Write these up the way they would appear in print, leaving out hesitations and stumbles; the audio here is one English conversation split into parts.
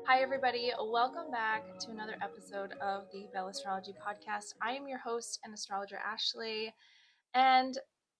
Hi, everybody. Welcome back to another episode of the Bell Astrology Podcast. I am your host and astrologer, Ashley, and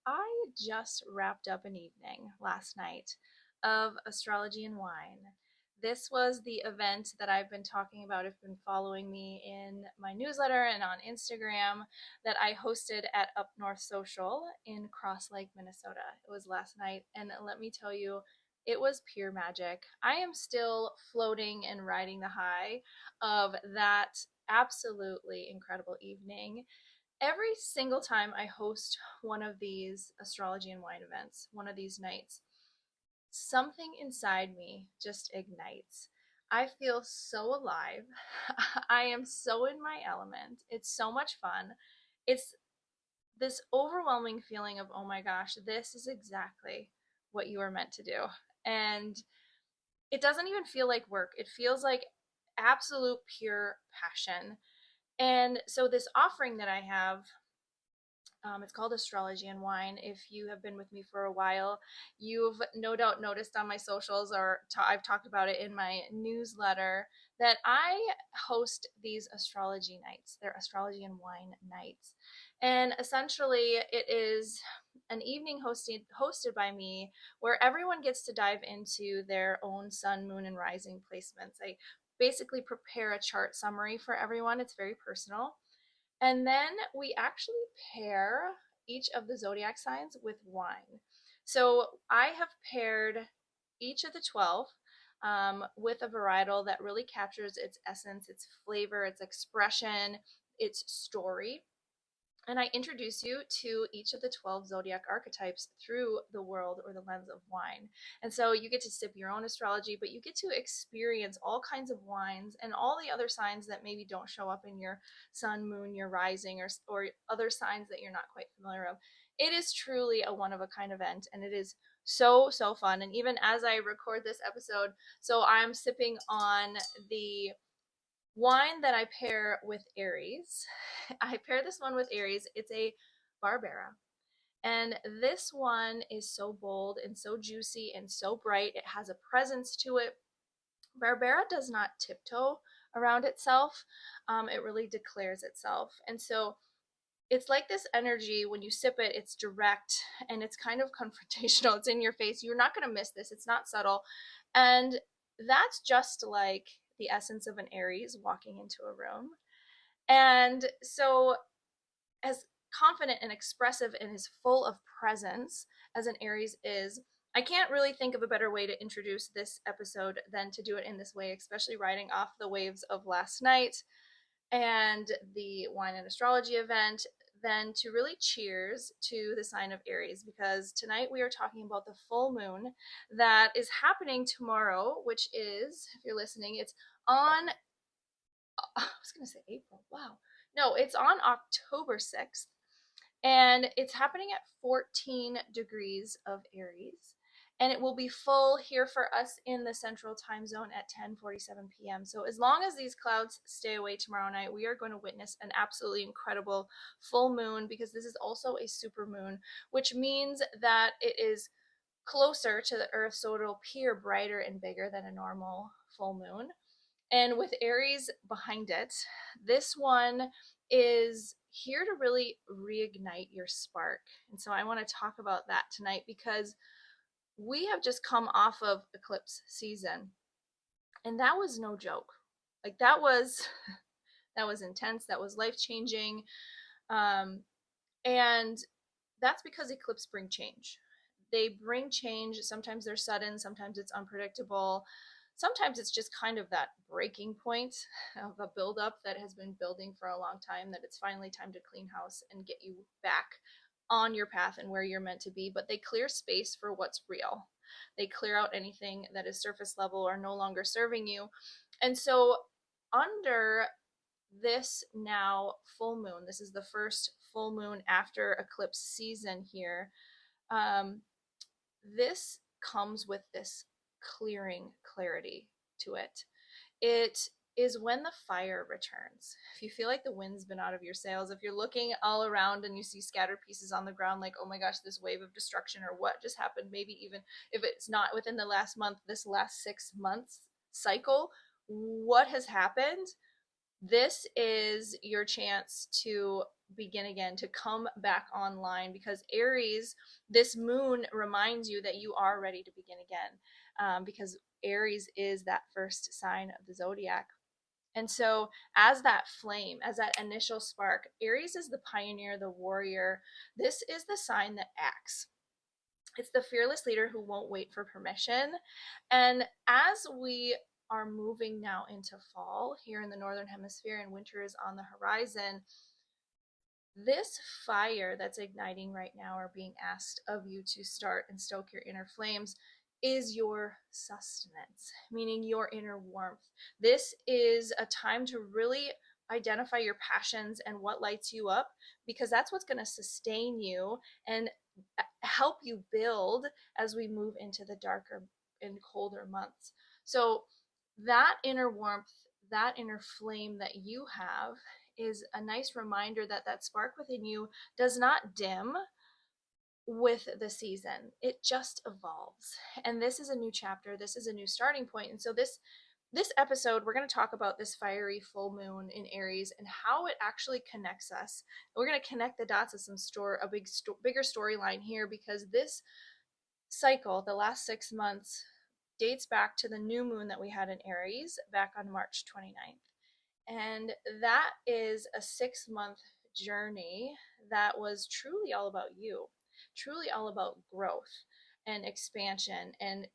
I just wrapped up an evening last night of astrology and wine. This was the event that I've been talking about. If you've been following me in my newsletter and on Instagram, that I hosted at Up North Social in Cross Lake, Minnesota. It was last night, and let me tell you, it was pure magic. I am still floating and riding the high of that absolutely incredible evening. Every single time I host one of these astrology and wine events, one of these nights, something inside me just ignites. I feel so alive. I am so in my element. It's so much fun. It's this overwhelming feeling of, oh my gosh, this is exactly what you are meant to do. And it doesn't even feel like work. It feels like absolute pure passion. And so this offering that I have, it's called Astrology and Wine. If you have been with me for a while, you've no doubt noticed on my socials, or I've talked about it in my newsletter, that I host these astrology nights. They're astrology and wine nights. And essentially, it is an evening hosted by me where everyone gets to dive into their own sun, moon, and rising placements. I basically prepare a chart summary for everyone. It's very personal. And then we actually pair each of the zodiac signs with wine. So I have paired each of the 12 with a varietal that really captures its essence, its flavor, its expression, its story. And I introduce you to each of the 12 zodiac archetypes through the world or the lens of wine. And so you get to sip your own astrology, but you get to experience all kinds of wines and all the other signs that maybe don't show up in your sun, moon, your rising, or other signs that you're not quite familiar with. It is truly a one of a kind event, and it is so fun. And even as I record this episode, so I'm sipping on the wine that I pair with Aries. I pair this one with Aries. It's a Barbera. And this one is so bold and so juicy and so bright. It has a presence to it. Barbera does not tiptoe around itself. It really declares itself. And so it's like this energy when you sip it, it's direct and it's kind of confrontational. It's in your face. You're not going to miss this. It's not subtle. And that's just like the essence of an Aries walking into a room. And so, as confident and expressive and as full of presence as an Aries is, I can't really think of a better way to introduce this episode than to do it in this way, especially riding off the waves of last night and the wine and astrology event, than to really cheers to the sign of Aries, because tonight we are talking about the full moon that is happening tomorrow, which is, if you're listening, it's on, I was going to say April. Wow. No, it's on October 6th, and it's happening at 14 degrees of Aries. And it will be full here for us in the central time zone at 10:47 p.m. So as long as these clouds stay away tomorrow night, we are going to witness an absolutely incredible full moon, because this is also a super moon, which means that it is closer to the Earth, so it'll appear brighter and bigger than a normal full moon. And with Aries behind it, this one is here to really reignite your spark. And so I want to talk about that tonight, because we have just come off of eclipse season, and that was no joke. Like that was that was intense, that was life-changing. And that's because eclipses bring change. They bring change. Sometimes they're sudden, sometimes it's unpredictable. Sometimes it's just kind of that breaking point of a buildup that has been building for a long time, that it's finally time to clean house and get you back on your path and where you're meant to be. But they clear space for what's real. They clear out anything that is surface level or no longer serving you. And so under this now full moon, this is the first full moon after eclipse season here, this comes with this clearing clarity to it. It is when the fire returns. If you feel like the wind's been out of your sails, if you're looking all around and you see scattered pieces on the ground, like, oh my gosh, this wave of destruction, or what just happened, maybe even if it's not within the last month, this last 6 months cycle, what has happened, this is your chance to begin again, to come back online, because Aries, this moon reminds you that you are ready to begin again, because Aries is that first sign of the zodiac. And so, as that flame, as that initial spark, Aries is the pioneer, the warrior. This is the sign that acts. It's the fearless leader who won't wait for permission. And as we are moving now into fall here in the Northern Hemisphere and winter is on the horizon, this fire that's igniting right now, or being asked of you to start and stoke your inner flames, is your sustenance, meaning your inner warmth. This is a time to really identify your passions and what lights you up, because that's what's going to sustain you and help you build as we move into the darker and colder months. So, that inner warmth, that inner flame that you have, is a nice reminder that that spark within you does not dim with the season. It just evolves. And this is a new chapter. This is a new starting point. And so this episode, we're going to talk about this fiery full moon in Aries and how it actually connects us. We're going to connect the dots of bigger storyline here, because this cycle, the last 6 months, dates back to the new moon that we had in Aries back on March 29th. And that is a 6-month journey that was truly all about you, truly all about growth and expansion and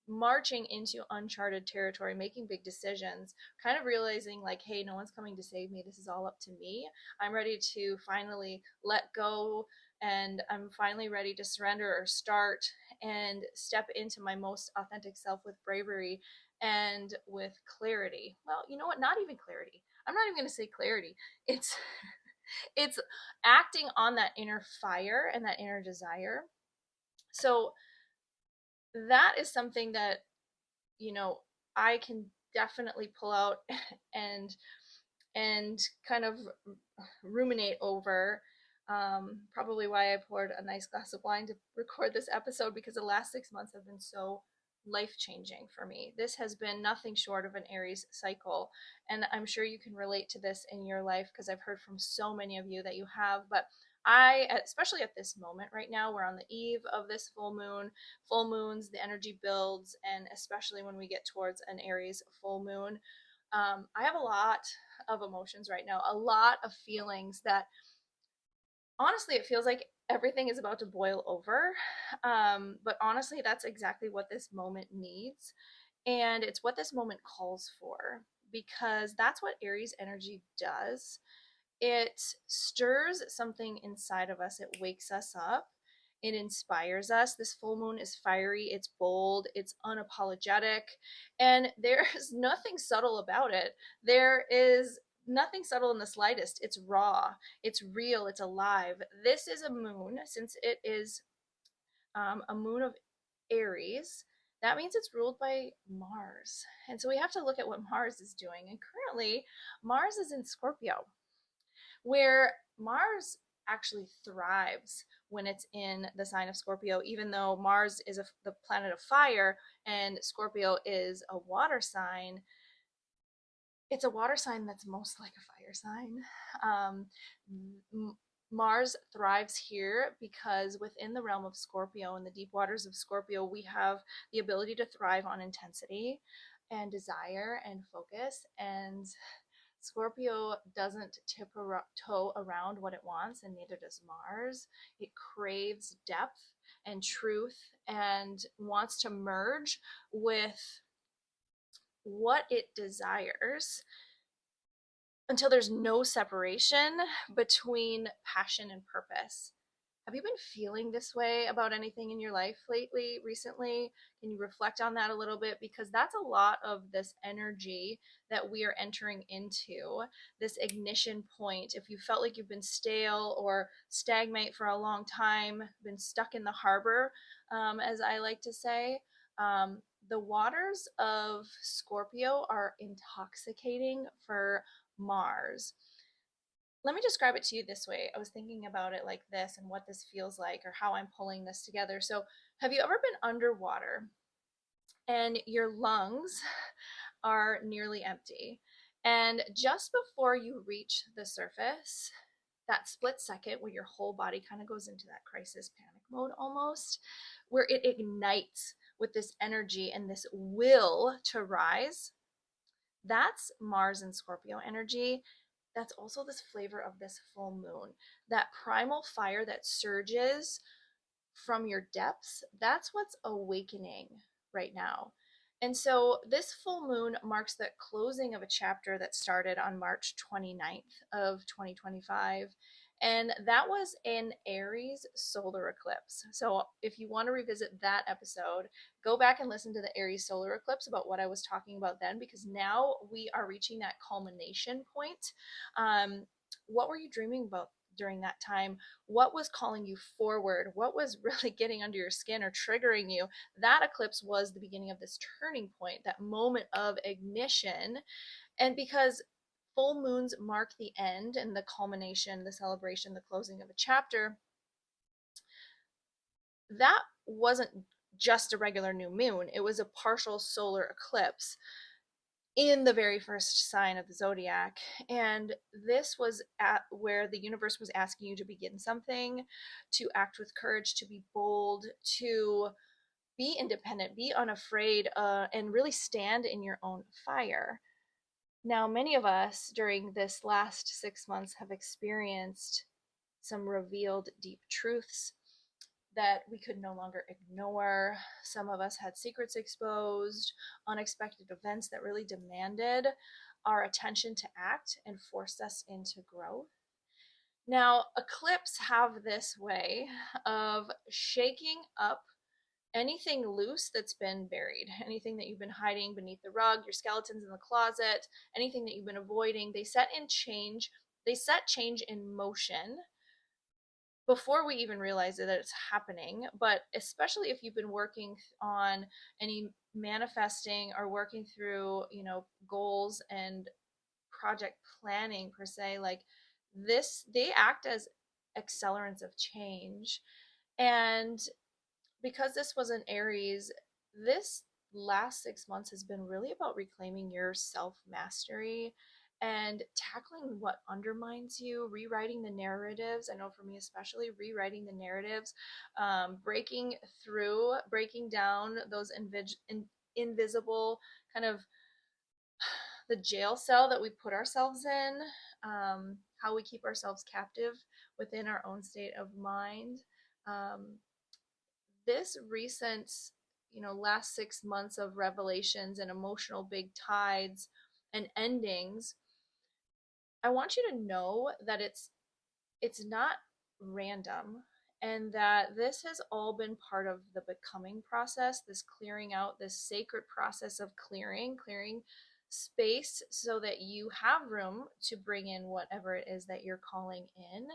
marching into uncharted territory, making big decisions, kind of realizing like, hey, no one's coming to save me. This is all up to me. I'm ready to finally let go, and I'm finally ready to surrender or start and step into my most authentic self with bravery and with clarity. Well, you know what? Not even clarity. I'm not even going to say clarity. It's it's acting on that inner fire and that inner desire. So that is something that, you know, I can definitely pull out and kind of ruminate over. Probably why I poured a nice glass of wine to record this episode, because the last 6 months have been so life changing for me. This has been nothing short of an Aries cycle, and I'm sure you can relate to this in your life, because I've heard from so many of you that you have. But I, especially at this moment right now, we're on the eve of this full moon. Full moons, the energy builds, and especially when we get towards an Aries full moon, I have a lot of emotions right now, a lot of feelings that honestly, it feels like everything is about to boil over. But honestly, that's exactly what this moment needs. And it's what this moment calls for, because that's what Aries energy does. It stirs something inside of us, it wakes us up. It inspires us. This full moon is fiery, it's bold, it's unapologetic, and there's nothing subtle about it. There is nothing subtle in the slightest. It's raw, it's real, it's alive. This is a moon, since it is a moon of Aries. That means it's ruled by Mars. And so we have to look at what Mars is doing. And currently, Mars is in Scorpio, where Mars actually thrives when it's in the sign of Scorpio, even though Mars is the planet of fire and Scorpio is a water sign. It's a water sign that's most like a fire sign. Mars thrives here because within the realm of Scorpio, in the deep waters of Scorpio, we have the ability to thrive on intensity and desire and focus. And Scorpio doesn't tiptoe around what it wants, and neither does Mars. It craves depth and truth and wants to merge with what it desires until there's no separation between passion and purpose. Have you been feeling this way about anything in your life lately, recently? Can you reflect on that a little bit? Because that's a lot of this energy that we are entering into, this ignition point. If you felt like you've been stale or stagnate for a long time, been stuck in the harbor, as I like to say, the waters of Scorpio are intoxicating for Mars. Let me describe it to you this way. I was thinking about it like this and what this feels like, or how I'm pulling this together. So, have you ever been underwater and your lungs are nearly empty. And just before you reach the surface, that split second where your whole body kind of goes into that crisis panic mode almost, where it ignites with this energy and this will to rise, that's Mars and Scorpio energy. That's also this flavor of this full moon, that primal fire that surges from your depths. That's what's awakening right now. And so this full moon marks the closing of a chapter that started on March 29th of 2025. And that was an Aries solar eclipse. So if you want to revisit that episode, go back and listen to the Aries solar eclipse about what I was talking about then, because now we are reaching that culmination point. What were you dreaming about during that time? What was calling you forward? What was really getting under your skin or triggering you? That eclipse was the beginning of this turning point, that moment of ignition. And because full moons mark the end and the culmination, the celebration, the closing of a chapter, that wasn't just a regular new moon, it was a partial solar eclipse in the very first sign of the zodiac. And this was at where the universe was asking you to begin something, to act with courage, to be bold, to be independent, be unafraid, and really stand in your own fire. Now, many of us during this last 6 months have experienced some revealed deep truths that we could no longer ignore. Some of us had secrets exposed, unexpected events that really demanded our attention to act and forced us into growth. Now, eclipses have this way of shaking up anything loose that's been buried, anything that you've been hiding beneath the rug, your skeletons in the closet, anything that you've been avoiding. They set change in motion before we even realize that it's happening. But especially if you've been working on any manifesting or working through, goals and project planning per se, like this, they act as accelerants of change. And because this was an Aries, this last 6 months has been really about reclaiming your self mastery and tackling what undermines you, rewriting the narratives. I know for me, especially, rewriting the narratives, breaking through, breaking down those invisible kind of the jail cell that we put ourselves in, how we keep ourselves captive within our own state of mind. This recent, last 6 months of revelations and emotional big tides and endings, I want you to know that it's not random, and that this has all been part of the becoming process, this clearing out, this sacred process of clearing space so that you have room to bring in whatever it is that you're calling in.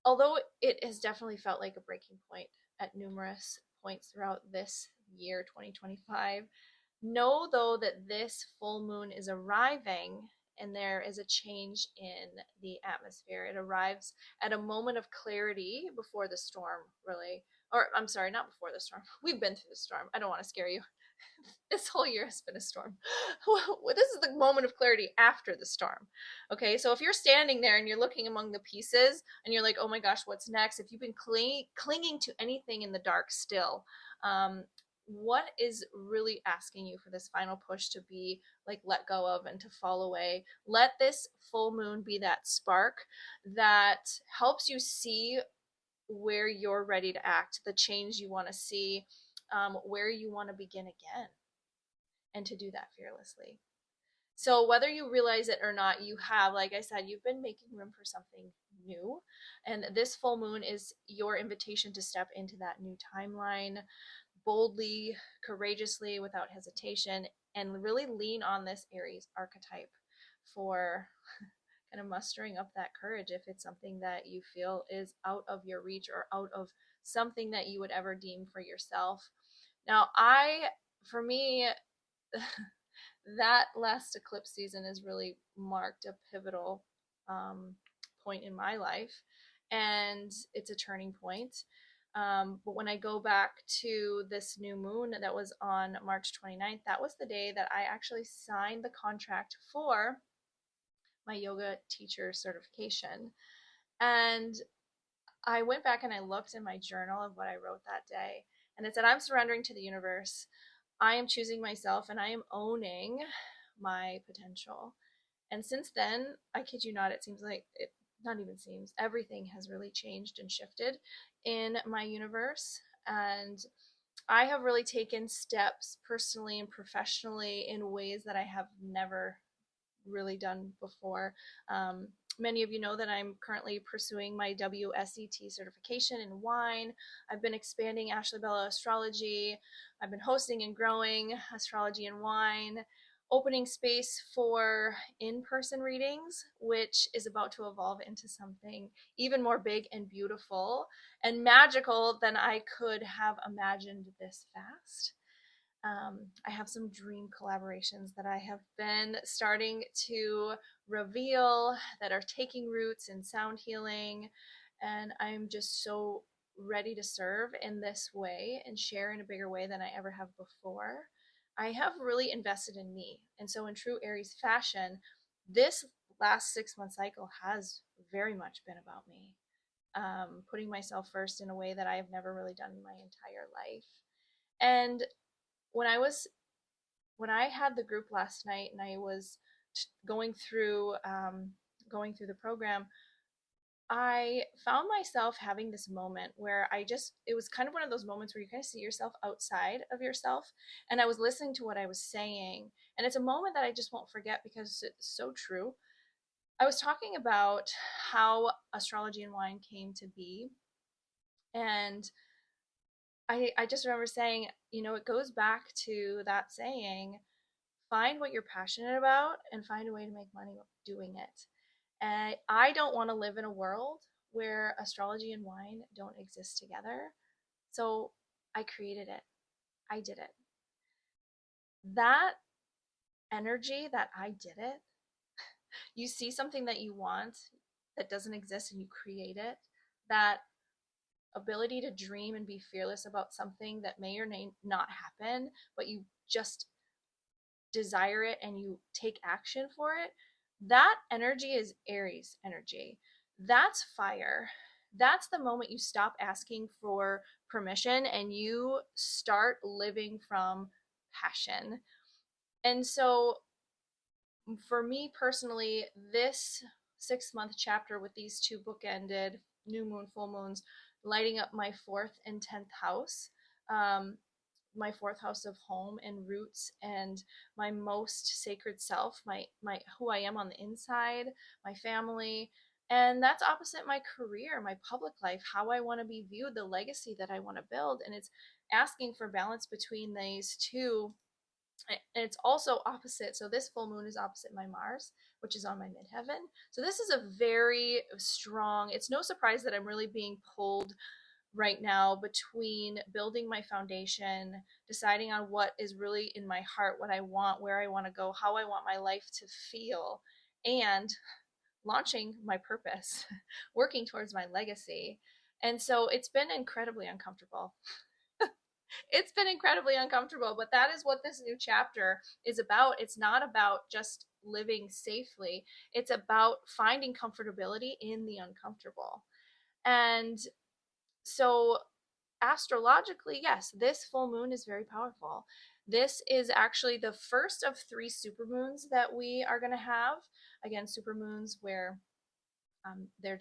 Although it has definitely felt like a breaking point at numerous points throughout this year, 2025, know though that this full moon is arriving and there is a change in the atmosphere. It arrives at a moment of clarity before the storm, really. Or, I'm sorry, not before the storm. We've been through the storm. I don't want to scare you. This whole year has been a storm. This is the moment of clarity after the storm. Okay, so if you're standing there and you're looking among the pieces and you're like, oh my gosh, what's next? If you've been clinging to anything in the dark still, what is really asking you for this final push to be like let go of and to fall away? Let this full moon be that spark that helps you see where you're ready to act, the change you want to see, where you want to begin again, and to do that fearlessly. So whether you realize it or not, you have, like I said, you've been making room for something new. And this full moon is your invitation to step into that new timeline boldly, courageously, without hesitation, and really lean on this Aries archetype for kind of mustering up that courage if it's something that you feel is out of your reach or out of something that you would ever deem for yourself. Now, for me, that last eclipse season has really marked a pivotal point in my life, and it's a turning point. But when I go back to this new moon that was on March 29th, that was the day that I actually signed the contract for my yoga teacher certification. And I went back and I looked in my journal of what I wrote that day. And it said, I'm surrendering to the universe. I am choosing myself and I am owning my potential. And since then, I kid you not, it seems like it not even seems, everything has really changed and shifted in my universe. And I have really taken steps personally and professionally in ways that I have never really done before. Um, Many of you know that I'm currently pursuing my WSET certification in wine. I've been expanding Ashley Bella Astrology. I've been hosting and growing Astrology and Wine, opening space for in-person readings, which is about to evolve into something even more big and beautiful and magical than I could have imagined this fast. I have some dream collaborations that I have been starting to reveal that are taking roots in sound healing. And I'm just so ready to serve in this way and share in a bigger way than I ever have before. I have really invested in me. And so, in true Aries fashion, this last 6 month cycle has very much been about me, putting myself first in a way that I have never really done in my entire life. And when I was when I had the group last night and I was going through the program, I found myself having this moment where it was kind of one of those moments where you kind of see yourself outside of yourself. And I was listening to what I was saying. And it's a moment that I just won't forget because it's so true. I was talking about how astrology and wine came to be. And I just remember saying, it goes back to that saying, find what you're passionate about and find a way to make money doing it. And I don't want to live in a world where astrology and wine don't exist together. So I created it. I did it. That energy that I did it, you see something that you want that doesn't exist and you create it. That ability to dream and be fearless about something that may or may not happen, but you just desire it and you take action for it, that energy is Aries energy. That's fire. That's the moment you stop asking for permission and you start living from passion. And so, for me personally, this 6 month chapter with these two bookended new moon, full moons, lighting up my fourth and 10th house, um, my fourth house of home and roots and my most sacred self, my who I am on the inside, my family, and that's opposite my career, my public life, how I want to be viewed, the legacy that I want to build, and it's asking for balance between these two. And it's also opposite. So this full moon is opposite my Mars, which is on my midheaven. So this is a very strong, it's no surprise that I'm really being pulled right now between building my foundation, deciding on what is really in my heart, what I want, where I want to go, how I want my life to feel, and launching my purpose, working towards my legacy. And so it's been incredibly uncomfortable. It's been incredibly uncomfortable, but that is what this new chapter is about. It's not about just living safely, it's about finding comfortability in the uncomfortable. And so, astrologically, yes, this full moon is very powerful. This is actually the first of 3 supermoons that we are going to have. Again, supermoons where they're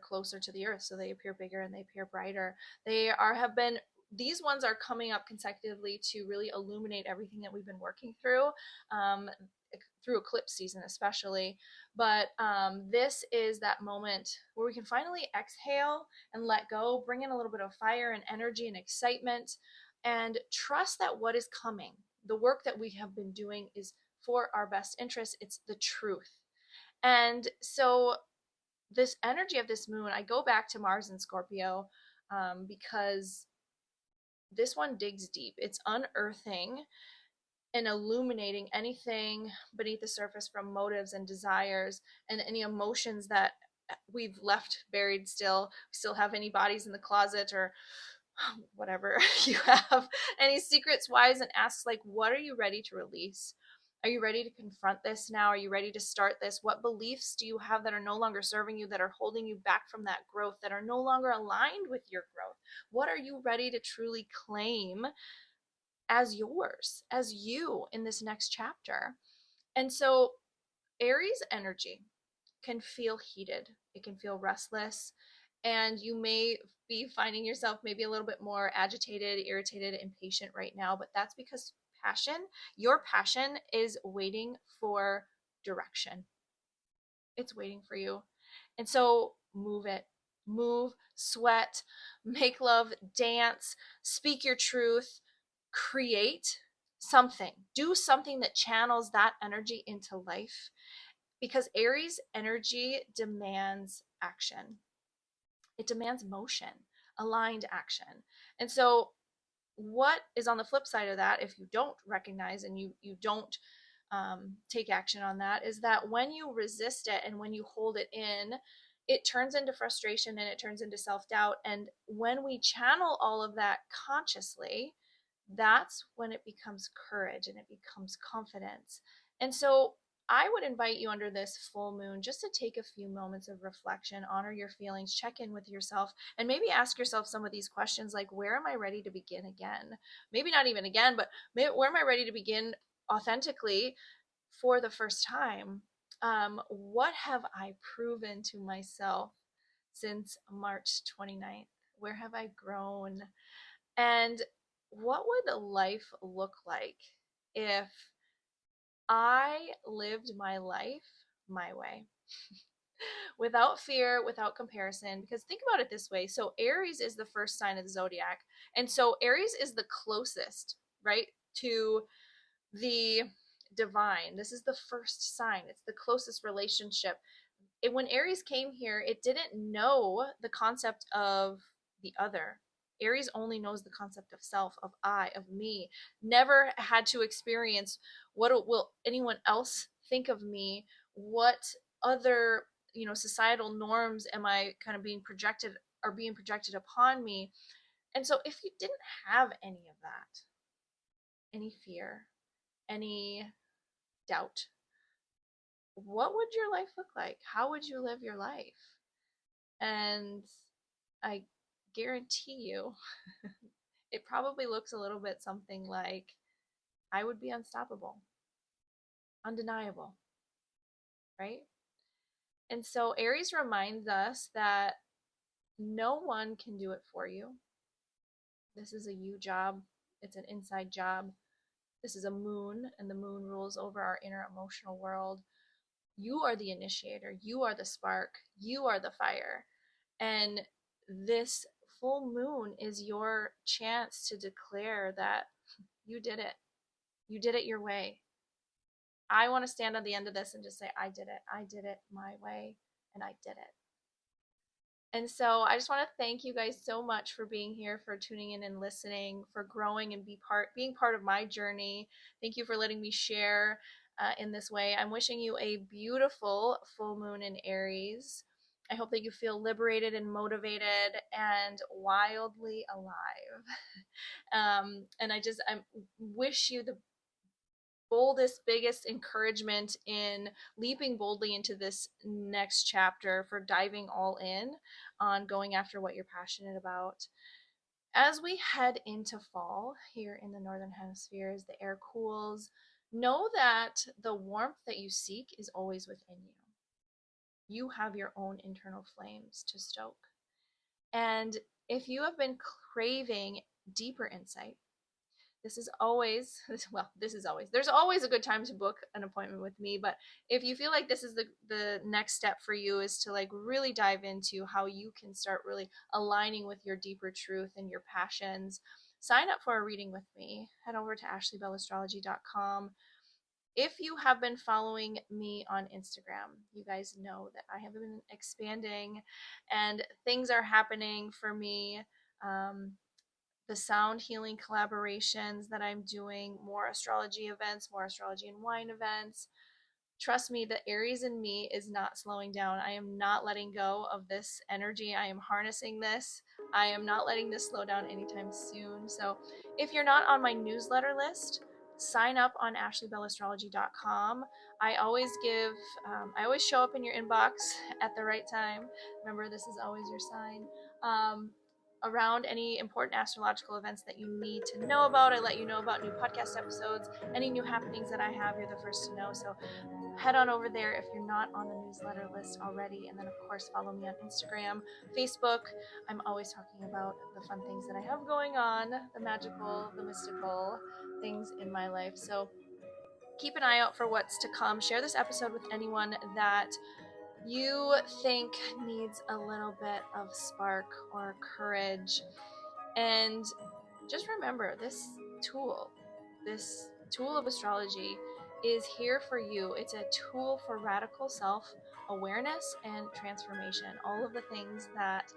closer to the earth, so they appear bigger and they appear brighter. Have been these ones are coming up consecutively to really illuminate everything that we've been working um, through eclipse season especially. But this is that moment where we can finally exhale and let go, bring in a little bit of fire and energy and excitement, and trust that what is coming, the work that we have been doing, is for our best interest. It's the truth. And so this energy of this moon, I go back to Mars and Scorpio, because this one digs deep. It's unearthing and illuminating anything beneath the surface from motives and desires and any emotions that we've left buried still. We still have any bodies in the closet or whatever you have, any secrets, whys, and asks, like, what are you ready to release? Are you ready to confront this now? Are you ready to start this? What beliefs do you have that are no longer serving you, that are holding you back from that growth, that are no longer aligned with your growth? What are you ready to truly claim as yours, as you in this next chapter? And so, Aries energy can feel heated, it can feel restless, and you may be finding yourself maybe a little bit more agitated, irritated, impatient right now, but that's because your passion is waiting for direction. It's waiting for you. And so move it. Move, sweat, make love, dance, speak your truth, create something. Do something that channels that energy into life, because Aries energy demands action. It demands motion, aligned action. And so what is on the flip side of that, if you don't recognize and you don't take action on that, is that when you resist it and when you hold it in, it turns into frustration and it turns into self-doubt. And when we channel all of that consciously, that's when it becomes courage and it becomes confidence. And so I would invite you under this full moon just to take a few moments of reflection, honor your feelings, check in with yourself, and maybe ask yourself some of these questions, like, where am I ready to begin again? Maybe not even again, but where am I ready to begin authentically for the first time? What have I proven to myself since March 29th? Where have I grown? And what would life look like if I lived my life my way? Without fear, without comparison. Because think about it this way. So, Aries is the first sign of the zodiac. And so, Aries is the closest, right, to the divine. This is the first sign, it's the closest relationship. When Aries came here, it didn't know the concept of the other. Aries only knows the concept of self, of I, of me. Never had to experience what will anyone else think of me, what other, societal norms am I kind of being projected upon me. And so if you didn't have any of that, any fear, any doubt, what would your life look like? How would you live your life? And I guarantee you, it probably looks a little bit something like, I would be unstoppable, undeniable, right? And so Aries reminds us that no one can do it for you. This is a you job, it's an inside job. This is a moon, and the moon rules over our inner emotional world. You are the initiator, you are the spark, you are the fire. And this full moon is your chance to declare that you did it. You did it your way. I want to stand on the end of this and just say, I did it. I did it my way, and I did it. And so I just want to thank you guys so much for being here, for tuning in and listening, for growing and being part of my journey. Thank you for letting me share in this way. I'm wishing you a beautiful full moon in Aries. I hope that you feel liberated and motivated and wildly alive. And I wish you the boldest, biggest encouragement in leaping boldly into this next chapter, for diving all in on going after what you're passionate about. As we head into fall here in the Northern Hemisphere, as the air cools, know that the warmth that you seek is always within you. You have your own internal flames to stoke. And if you have been craving deeper insight, this is always, there's always a good time to book an appointment with me. But if you feel like this is the next step for you, is to like really dive into how you can start really aligning with your deeper truth and your passions, sign up for a reading with me. Head over to ashleybelastrology.com. If you have been following me on Instagram, you guys know that I have been expanding and things are happening for me. The sound healing collaborations that I'm doing, more astrology events, more astrology and wine events. trust me, the Aries in me is not slowing down. I am not letting go of this energy. I am harnessing this. I am not letting this slow down anytime soon. So if you're not on my newsletter list, sign up on ashleybelastrology.com. I always show up in your inbox at the right time. Remember, this is always your sign. Around any important astrological events that you need to know about. I let you know about new podcast episodes, any new happenings that I have, you're the first to know. So head on over there if you're not on the newsletter list already. And then, of course, follow me on Instagram, Facebook. I'm always talking about the fun things that I have going on, the magical, the mystical things in my life. So keep an eye out for what's to come. Share this episode with anyone that you think needs a little bit of spark or courage. And just remember, this tool of astrology is here for you. It's a tool for radical self-awareness and transformation. All of the things that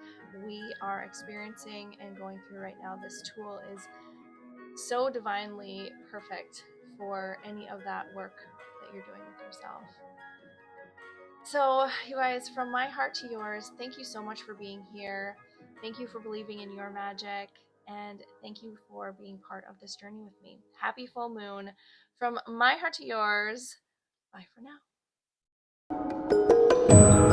we are experiencing and going through right now, this tool is so divinely perfect for any of that work that you're doing with yourself. So, you guys, from my heart to yours, thank you so much for being here. Thank you for believing in your magic. And thank you for being part of this journey with me. Happy full moon. From my heart to yours, bye for now.